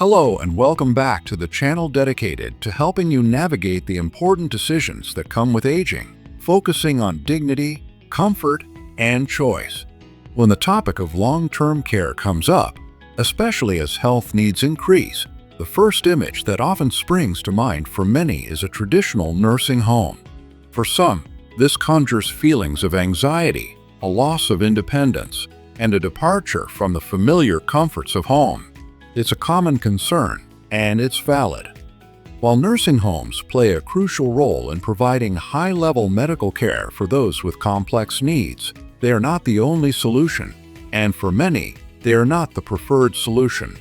Hello and welcome back to the channel dedicated to helping you navigate the important decisions that come with aging, focusing on dignity, comfort, and choice. When the topic of long-term care comes up, especially as health needs increase, the first image that often springs to mind for many is a traditional nursing home. For some, this conjures feelings of anxiety, a loss of independence, and a departure from the familiar comforts of home. It's a common concern, and it's valid. While nursing homes play a crucial role in providing high-level medical care for those with complex needs, they are not the only solution, and for many, they are not the preferred solution.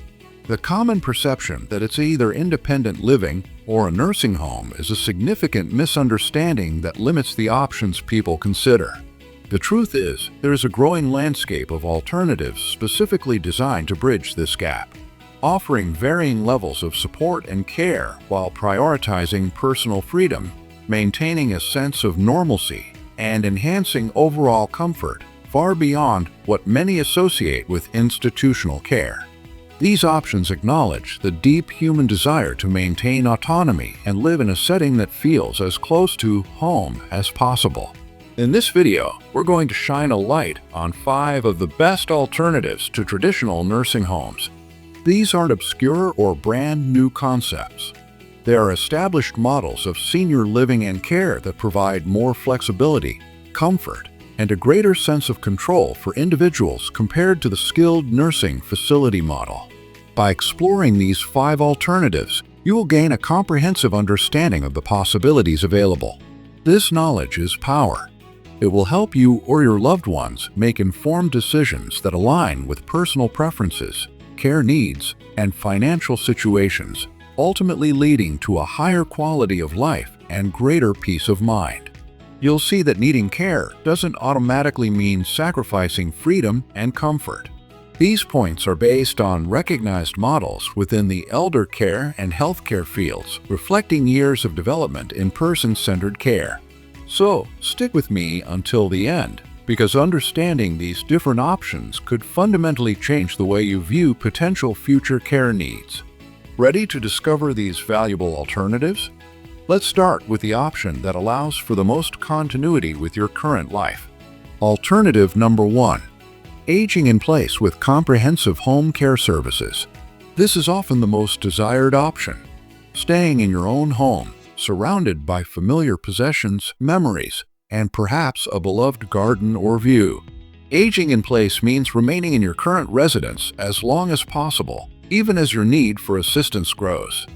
The common perception that it's either independent living or a nursing home is a significant misunderstanding that limits the options people consider. The truth is, there is a growing landscape of alternatives specifically designed to bridge this gap, offering varying levels of support and care while prioritizing personal freedom, maintaining a sense of normalcy, and enhancing overall comfort far beyond what many associate with institutional care. These options acknowledge the deep human desire to maintain autonomy and live in a setting that feels as close to home as possible. In this video, we're going to shine a light on 5 of the best alternatives to traditional nursing homes. These aren't obscure or brand new concepts. They are established models of senior living and care that provide more flexibility, comfort, and a greater sense of control for individuals compared to the skilled nursing facility model. By exploring these 5 alternatives, you will gain a comprehensive understanding of the possibilities available. This knowledge is power. It will help you or your loved ones make informed decisions that align with personal preferences, care needs, and financial situations, ultimately leading to a higher quality of life and greater peace of mind. You'll see that needing care doesn't automatically mean sacrificing freedom and comfort. These points are based on recognized models within the elder care and healthcare fields, reflecting years of development in person-centered care. So, stick with me until the end, because understanding these different options could fundamentally change the way you view potential future care needs. Ready to discover these valuable alternatives? Let's start with the option that allows for the most continuity with your current life. Alternative number 1. Aging in place with comprehensive home care services. This is often the most desired option. Staying in your own home, surrounded by familiar possessions, memories, and perhaps a beloved garden or view. Aging in place means remaining in your current residence as long as possible, even as your need for assistance grows.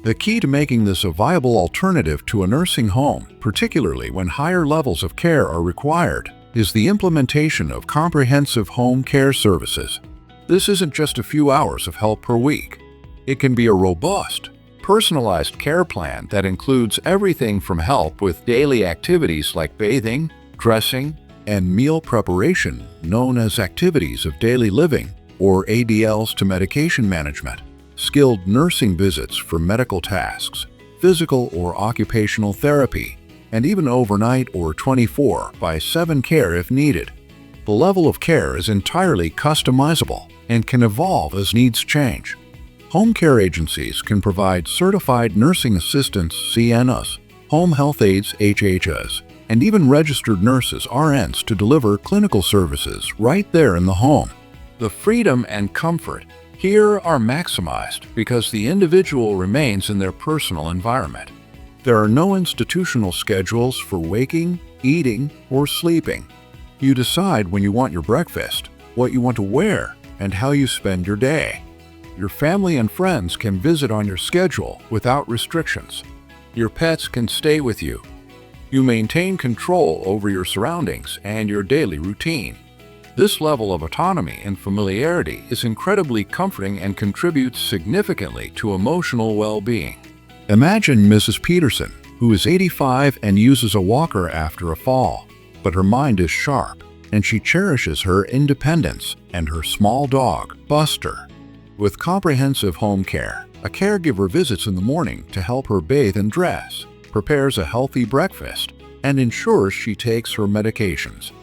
The key to making this a viable alternative to a nursing home, particularly when higher levels of care are required, is the implementation of comprehensive home care services. This isn't just a few hours of help per week. It can be a robust, personalized care plan that includes everything from help with daily activities like bathing, dressing, and meal preparation, known as activities of daily living, or ADLs, to medication management, skilled nursing visits for medical tasks, physical or occupational therapy, and even overnight or 24/7 care if needed. The level of care is entirely customizable and can evolve as needs change. Home care agencies can provide certified nursing assistants (CNAs), home health aides (HHs), and even registered nurses (RNs) to deliver clinical services right there in the home. The freedom and comfort here are maximized because the individual remains in their personal environment. There are no institutional schedules for waking, eating, or sleeping. You decide when you want your breakfast, what you want to wear, and how you spend your day. Your family and friends can visit on your schedule without restrictions. Your pets can stay with you. You maintain control over your surroundings and your daily routine. This level of autonomy and familiarity is incredibly comforting and contributes significantly to emotional well-being. Imagine Mrs. Peterson, who is 85 and uses a walker after a fall, but her mind is sharp, and she cherishes her independence and her small dog, Buster. With comprehensive home care, a caregiver visits in the morning to help her bathe and dress, prepares a healthy breakfast, and ensures she takes her medications.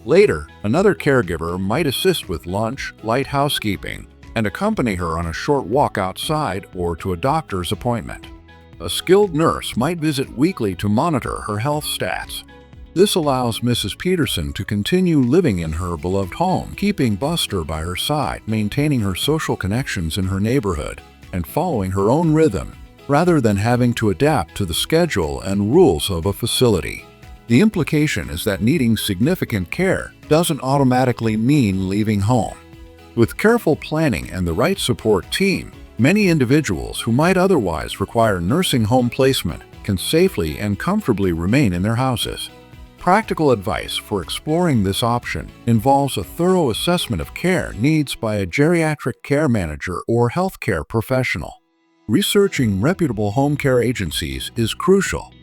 Later, another caregiver might assist with lunch, light housekeeping, and accompany her on a short walk outside or to a doctor's appointment. A skilled nurse might visit weekly to monitor her health stats. This allows Mrs. Peterson to continue living in her beloved home, keeping Buster by her side, maintaining her social connections in her neighborhood, and following her own rhythm, rather than having to adapt to the schedule and rules of a facility. The implication is that needing significant care doesn't automatically mean leaving home. With careful planning and the right support team, many individuals who might otherwise require nursing home placement can safely and comfortably remain in their houses. Practical advice for exploring this option involves a thorough assessment of care needs by a geriatric care manager or healthcare professional. Researching reputable home care agencies is crucial.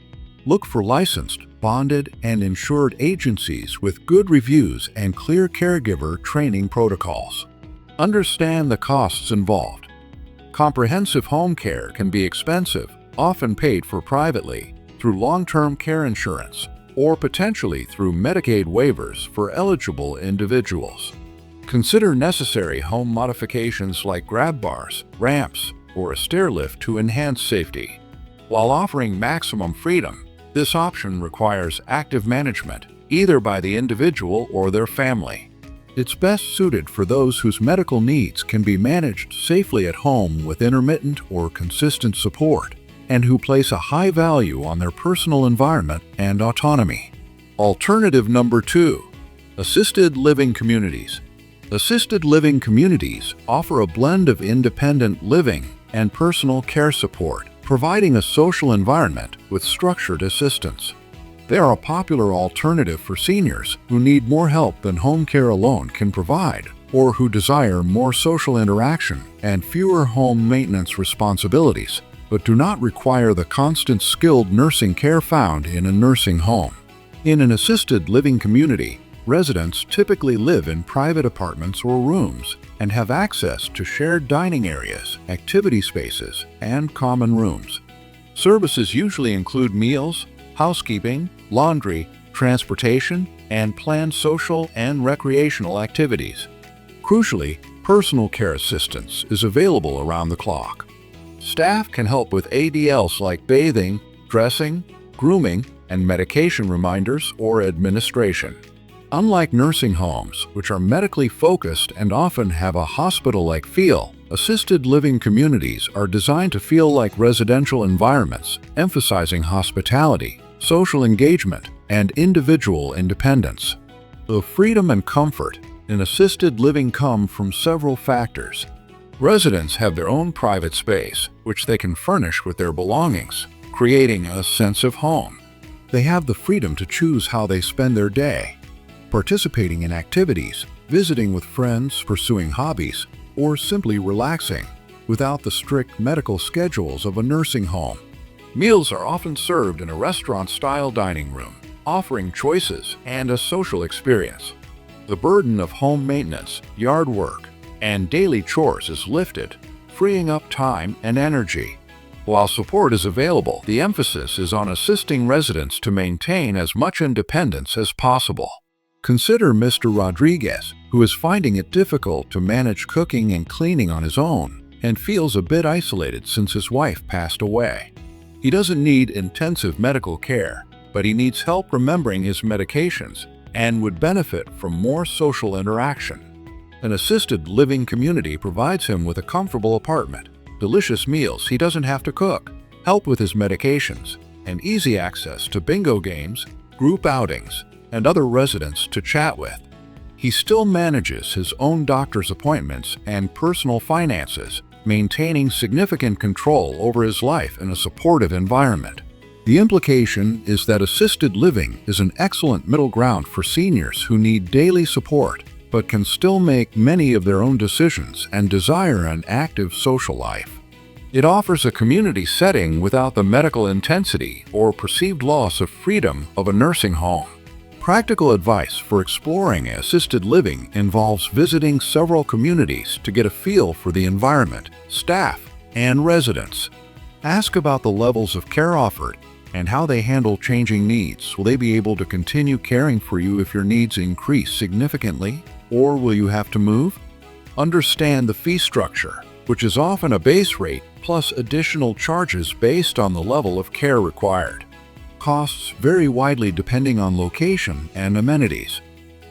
Look for licensed, bonded, and insured agencies with good reviews and clear caregiver training protocols. Understand the costs involved. Comprehensive home care can be expensive, often paid for privately, through long-term care insurance, or potentially through Medicaid waivers for eligible individuals. Consider necessary home modifications like grab bars, ramps, or a stair lift to enhance safety. While offering maximum freedom, this option requires active management, either by the individual or their family. It's best suited for those whose medical needs can be managed safely at home with intermittent or consistent support, and who place a high value on their personal environment and autonomy. Alternative number 2. Assisted living communities. Assisted living communities offer a blend of independent living and personal care support, providing a social environment with structured assistance. They are a popular alternative for seniors who need more help than home care alone can provide, or who desire more social interaction and fewer home maintenance responsibilities, but do not require the constant skilled nursing care found in a nursing home. In an assisted living community, residents typically live in private apartments or rooms and have access to shared dining areas, activity spaces, and common rooms. Services usually include meals, housekeeping, laundry, transportation, and planned social and recreational activities. Crucially, personal care assistance is available around the clock. Staff can help with ADLs like bathing, dressing, grooming, and medication reminders or administration. Unlike nursing homes, which are medically focused and often have a hospital-like feel, assisted living communities are designed to feel like residential environments, emphasizing hospitality, social engagement, and individual independence. The freedom and comfort in assisted living come from several factors. Residents have their own private space, which they can furnish with their belongings, creating a sense of home. They have the freedom to choose how they spend their day, participating in activities, visiting with friends, pursuing hobbies, or simply relaxing, without the strict medical schedules of a nursing home. Meals are often served in a restaurant-style dining room, offering choices and a social experience. The burden of home maintenance, yard work, and daily chores is lifted, freeing up time and energy. While support is available, the emphasis is on assisting residents to maintain as much independence as possible. Consider Mr. Rodriguez, who is finding it difficult to manage cooking and cleaning on his own and feels a bit isolated since his wife passed away. He doesn't need intensive medical care, but he needs help remembering his medications and would benefit from more social interaction. An assisted living community provides him with a comfortable apartment, delicious meals he doesn't have to cook, help with his medications, and easy access to bingo games, group outings, and other residents to chat with. He still manages his own doctor's appointments and personal finances, maintaining significant control over his life in a supportive environment. The implication is that assisted living is an excellent middle ground for seniors who need daily support, but can still make many of their own decisions and desire an active social life. It offers a community setting without the medical intensity or perceived loss of freedom of a nursing home. Practical advice for exploring assisted living involves visiting several communities to get a feel for the environment, staff, and residents. Ask about the levels of care offered and how they handle changing needs. Will they be able to continue caring for you if your needs increase significantly, or will you have to move? Understand the fee structure, which is often a base rate plus additional charges based on the level of care required. Costs vary widely depending on location and amenities.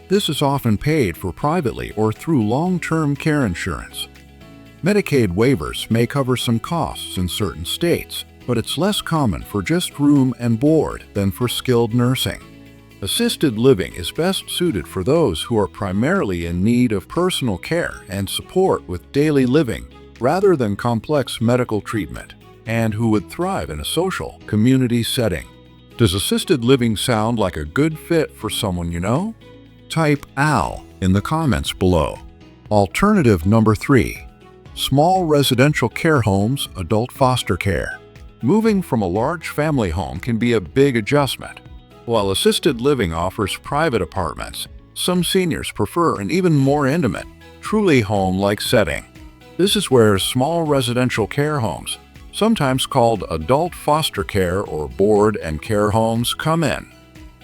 This is often paid for privately or through long-term care insurance. Medicaid waivers may cover some costs in certain states, but it's less common for just room and board than for skilled nursing. Assisted living is best suited for those who are primarily in need of personal care and support with daily living rather than complex medical treatment, and who would thrive in a social, community setting. Does assisted living sound like a good fit for someone you know? Type AL in the comments below. Alternative number 3. Small residential care homes, adult foster care. Moving from a large family home can be a big adjustment. While assisted living offers private apartments, some seniors prefer an even more intimate, truly home-like setting. This is where small residential care homes, sometimes called adult foster care or board and care homes, come in.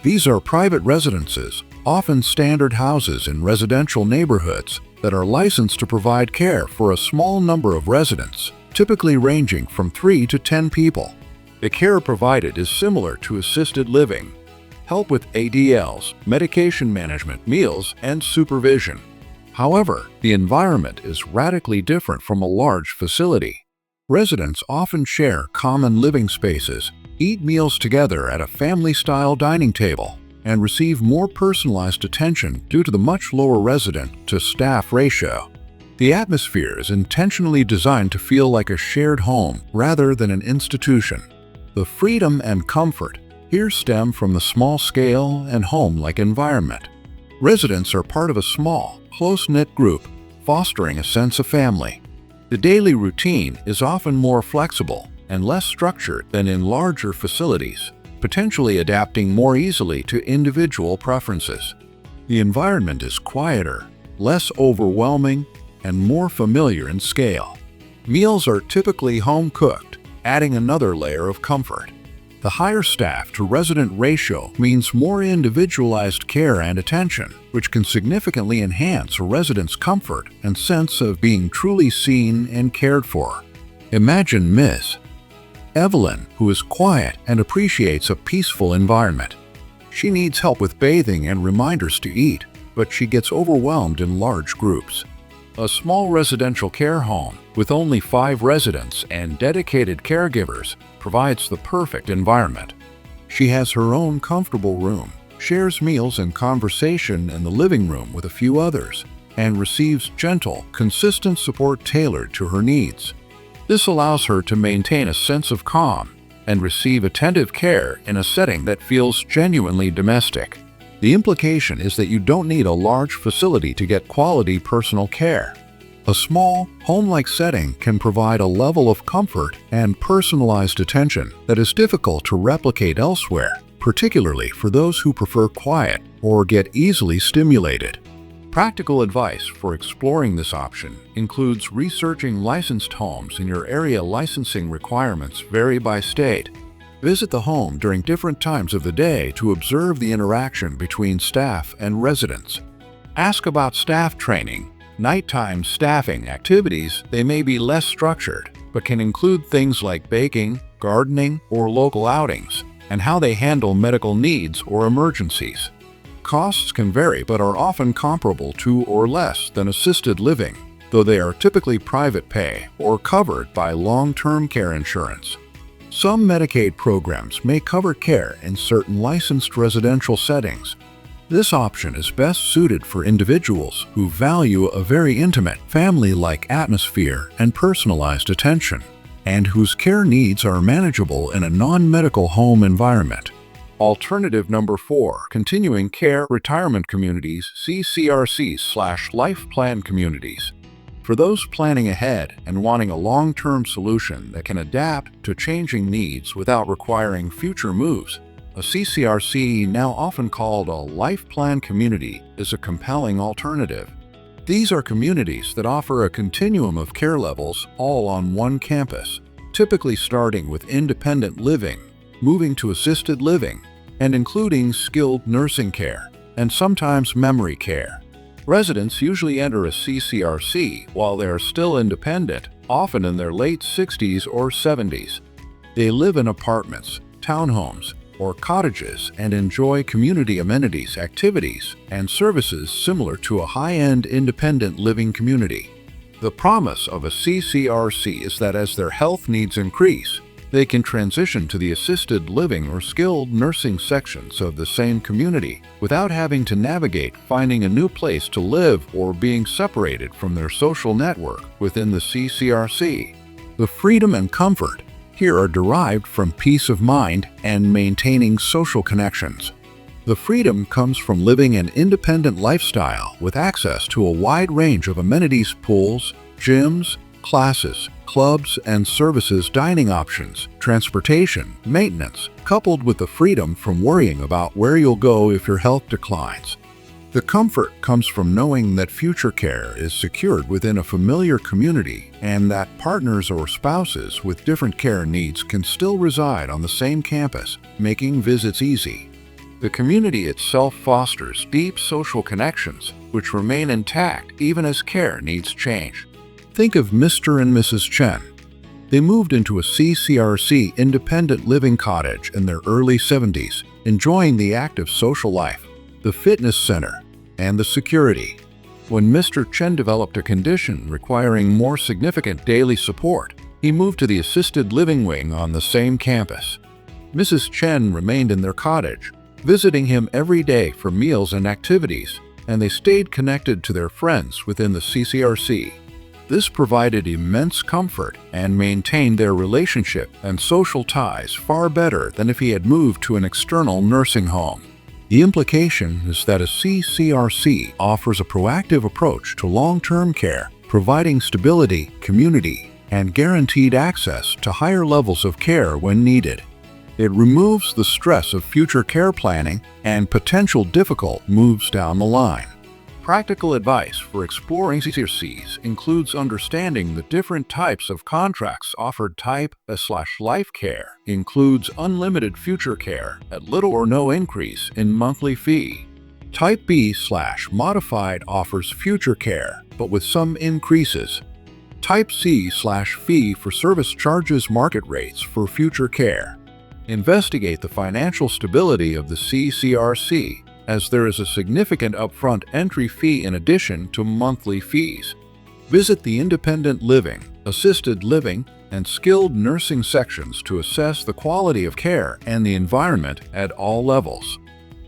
These are private residences, often standard houses in residential neighborhoods, that are licensed to provide care for a small number of residents, typically ranging from 3 to 10 people. The care provided is similar to assisted living. Help with ADLs, medication management, meals, and supervision. However, the environment is radically different from a large facility. Residents often share common living spaces, eat meals together at a family-style dining table, and receive more personalized attention due to the much lower resident-to-staff ratio. The atmosphere is intentionally designed to feel like a shared home rather than an institution. The freedom and comfort here stem from the small-scale and home-like environment. Residents are part of a small, close-knit group, fostering a sense of family. The daily routine is often more flexible and less structured than in larger facilities, potentially adapting more easily to individual preferences. The environment is quieter, less overwhelming, and more familiar in scale. Meals are typically home-cooked, adding another layer of comfort. The higher staff-to-resident ratio means more individualized care and attention, which can significantly enhance a resident's comfort and sense of being truly seen and cared for. Imagine Ms. Evelyn, who is quiet and appreciates a peaceful environment. She needs help with bathing and reminders to eat, but she gets overwhelmed in large groups. A small residential care home with only 5 residents and dedicated caregivers provides the perfect environment. She has her own comfortable room, shares meals and conversation in the living room with a few others, and receives gentle, consistent support tailored to her needs. This allows her to maintain a sense of calm and receive attentive care in a setting that feels genuinely domestic. The implication is that you don't need a large facility to get quality personal care. A small, home-like setting can provide a level of comfort and personalized attention that is difficult to replicate elsewhere, particularly for those who prefer quiet or get easily stimulated. Practical advice for exploring this option includes researching licensed homes in your area. Licensing requirements vary by state. Visit the home during different times of the day to observe the interaction between staff and residents. Ask about staff training. Nighttime staffing activities, they may be less structured, but can include things like baking, gardening, or local outings, and how they handle medical needs or emergencies. Costs can vary but are often comparable to or less than assisted living, though they are typically private pay or covered by long-term care insurance. Some Medicaid programs may cover care in certain licensed residential settings. This option is best suited for individuals who value a very intimate, family-like atmosphere and personalized attention, and whose care needs are manageable in a non-medical home environment. Alternative number 4, Continuing Care Retirement Communities, CCRCs/Life Plan Communities. For those planning ahead and wanting a long-term solution that can adapt to changing needs without requiring future moves, a CCRC, now often called a life plan community, is a compelling alternative. These are communities that offer a continuum of care levels all on one campus, typically starting with independent living, moving to assisted living, and including skilled nursing care, and sometimes memory care. Residents usually enter a CCRC while they are still independent, often in their late 60s or 70s. They live in apartments, townhomes, or cottages and enjoy community amenities, activities, and services similar to a high-end independent living community. The promise of a CCRC is that as their health needs increase, they can transition to the assisted living or skilled nursing sections of the same community without having to navigate finding a new place to live or being separated from their social network within the CCRC. The freedom and comfort here are derived from peace of mind and maintaining social connections. The freedom comes from living an independent lifestyle with access to a wide range of amenities, pools, gyms, classes, clubs and services, dining options, transportation, maintenance, coupled with the freedom from worrying about where you'll go if your health declines. The comfort comes from knowing that future care is secured within a familiar community and that partners or spouses with different care needs can still reside on the same campus, making visits easy. The community itself fosters deep social connections, which remain intact even as care needs change. Think of Mr. and Mrs. Chen. They moved into a CCRC independent living cottage in their early 70s, enjoying the active social life, the fitness center, and the security. When Mr. Chen developed a condition requiring more significant daily support, he moved to the assisted living wing on the same campus. Mrs. Chen remained in their cottage, visiting him every day for meals and activities, and they stayed connected to their friends within the CCRC. This provided immense comfort and maintained their relationship and social ties far better than if he had moved to an external nursing home. The implication is that a CCRC offers a proactive approach to long-term care, providing stability, community, and guaranteed access to higher levels of care when needed. It removes the stress of future care planning and potential difficult moves down the line. Practical advice for exploring CCRCs includes understanding the different types of contracts offered. Type A/life care includes unlimited future care at little or no increase in monthly fee. Type B/modified offers future care, but with some increases. Type C/fee for service charges market rates for future care. Investigate the financial stability of the CCRC, as there is a significant upfront entry fee in addition to monthly fees. Visit the independent living, assisted living, and skilled nursing sections to assess the quality of care and the environment at all levels.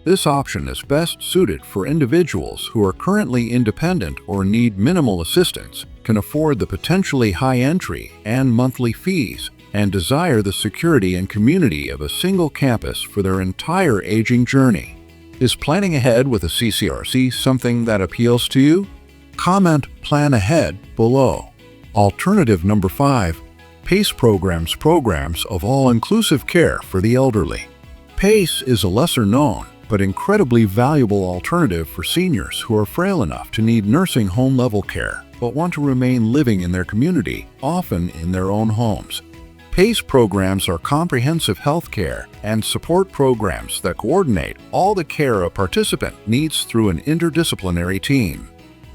This option is best suited for individuals who are currently independent or need minimal assistance, can afford the potentially high entry and monthly fees, and desire the security and community of a single campus for their entire aging journey. Is planning ahead with a CCRC something that appeals to you? Comment "Plan ahead" below. Alternative number 5. PACE programs of all-inclusive care for the elderly. PACE is a lesser-known but incredibly valuable alternative for seniors who are frail enough to need nursing home-level care but want to remain living in their community, often in their own homes. PACE programs are comprehensive health care and support programs that coordinate all the care a participant needs through an interdisciplinary team.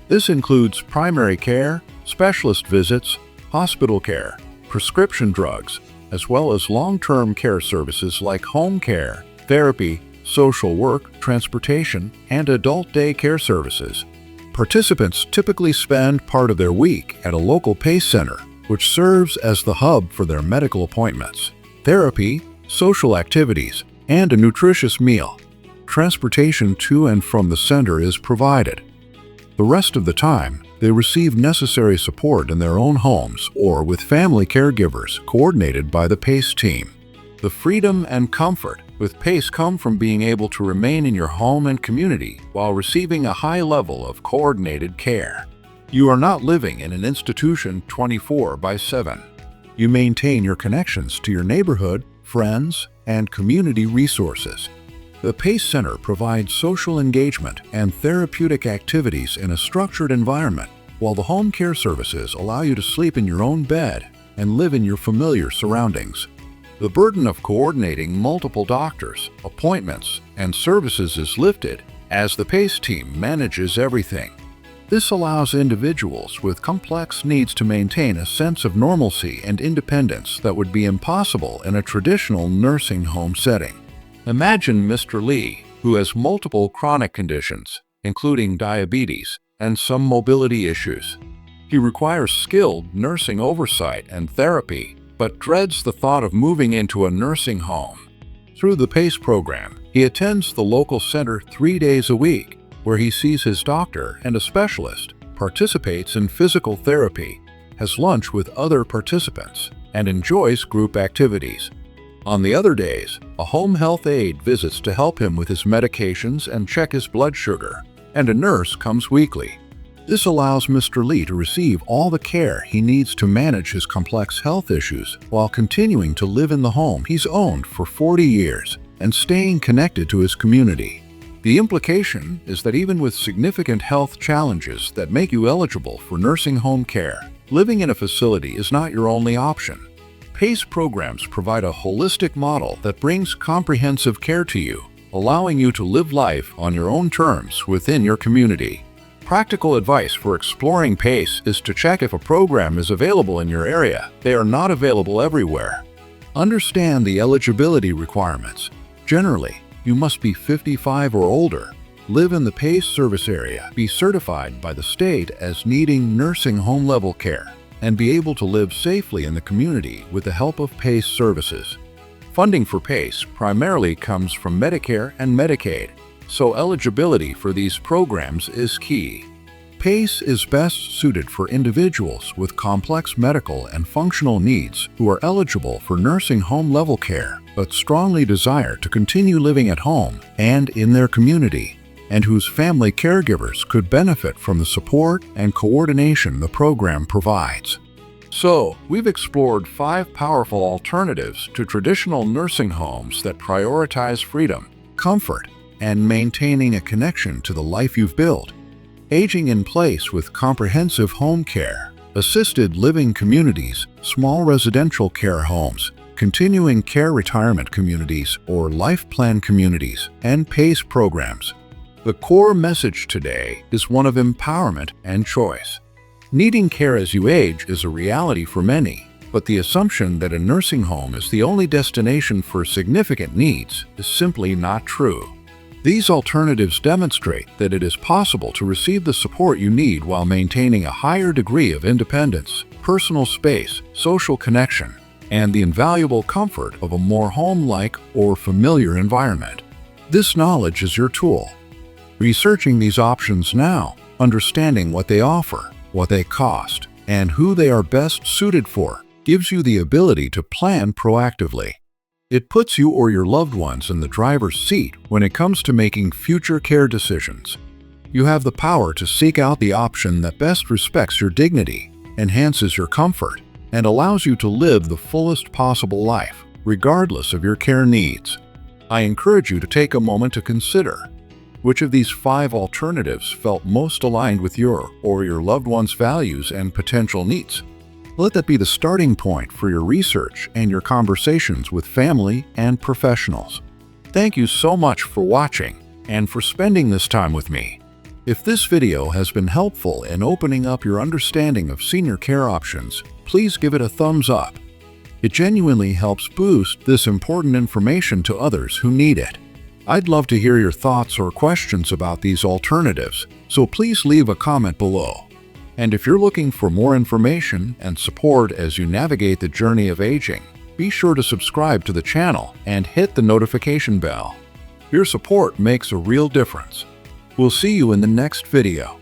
This includes primary care, specialist visits, hospital care, prescription drugs, as well as long-term care services like home care, therapy, social work, transportation, and adult day care services. Participants typically spend part of their week at a local PACE center, which serves as the hub for their medical appointments, therapy, social activities, and a nutritious meal. Transportation to and from the center is provided. The rest of the time, they receive necessary support in their own homes or with family caregivers coordinated by the PACE team. The freedom and comfort with PACE come from being able to remain in your home and community while receiving a high level of coordinated care. You are not living in an institution 24/7. You maintain your connections to your neighborhood, friends, and community resources. The PACE Center provides social engagement and therapeutic activities in a structured environment, while the home care services allow you to sleep in your own bed and live in your familiar surroundings. The burden of coordinating multiple doctors, appointments, and services is lifted as the PACE team manages everything. This allows individuals with complex needs to maintain a sense of normalcy and independence that would be impossible in a traditional nursing home setting. Imagine Mr. Lee, who has multiple chronic conditions, including diabetes and some mobility issues. He requires skilled nursing oversight and therapy, but dreads the thought of moving into a nursing home. Through the PACE program, he attends the local center 3 days a week, where he sees his doctor and a specialist, participates in physical therapy, has lunch with other participants, and enjoys group activities. On the other days, a home health aide visits to help him with his medications and check his blood sugar, and a nurse comes weekly. This allows Mr. Lee to receive all the care he needs to manage his complex health issues while continuing to live in the home he's owned for 40 years and staying connected to his community. The implication is that even with significant health challenges that make you eligible for nursing home care, living in a facility is not your only option. PACE programs provide a holistic model that brings comprehensive care to you, allowing you to live life on your own terms within your community. Practical advice for exploring PACE is to check if a program is available in your area. They are not available everywhere. Understand the eligibility requirements. Generally, you must be 55 or older, live in the PACE service area, be certified by the state as needing nursing home level care, and be able to live safely in the community with the help of PACE services. Funding for PACE primarily comes from Medicare and Medicaid, so eligibility for these programs is key. PACE is best suited for individuals with complex medical and functional needs who are eligible for nursing home level care but strongly desire to continue living at home and in their community, and whose family caregivers could benefit from the support and coordination the program provides. So, we've explored 5 powerful alternatives to traditional nursing homes that prioritize freedom, comfort, and maintaining a connection to the life you've built. Aging in place with comprehensive home care, assisted living communities, small residential care homes, continuing care retirement communities or life plan communities, and PACE programs. The core message today is one of empowerment and choice. Needing care as you age is a reality for many, but the assumption that a nursing home is the only destination for significant needs is simply not true. These alternatives demonstrate that it is possible to receive the support you need while maintaining a higher degree of independence, personal space, social connection, and the invaluable comfort of a more home-like or familiar environment. This knowledge is your tool. Researching these options now, understanding what they offer, what they cost, and who they are best suited for, gives you the ability to plan proactively. It puts you or your loved ones in the driver's seat when it comes to making future care decisions. You have the power to seek out the option that best respects your dignity, enhances your comfort, and allows you to live the fullest possible life, regardless of your care needs. I encourage you to take a moment to consider which of these 5 alternatives felt most aligned with your or your loved one's values and potential needs. Let that be the starting point for your research and your conversations with family and professionals. Thank you so much for watching and for spending this time with me. If this video has been helpful in opening up your understanding of senior care options, please give it a thumbs up. It genuinely helps boost this important information to others who need it. I'd love to hear your thoughts or questions about these alternatives, so please leave a comment below. And if you're looking for more information and support as you navigate the journey of aging, be sure to subscribe to the channel and hit the notification bell. Your support makes a real difference. We'll see you in the next video.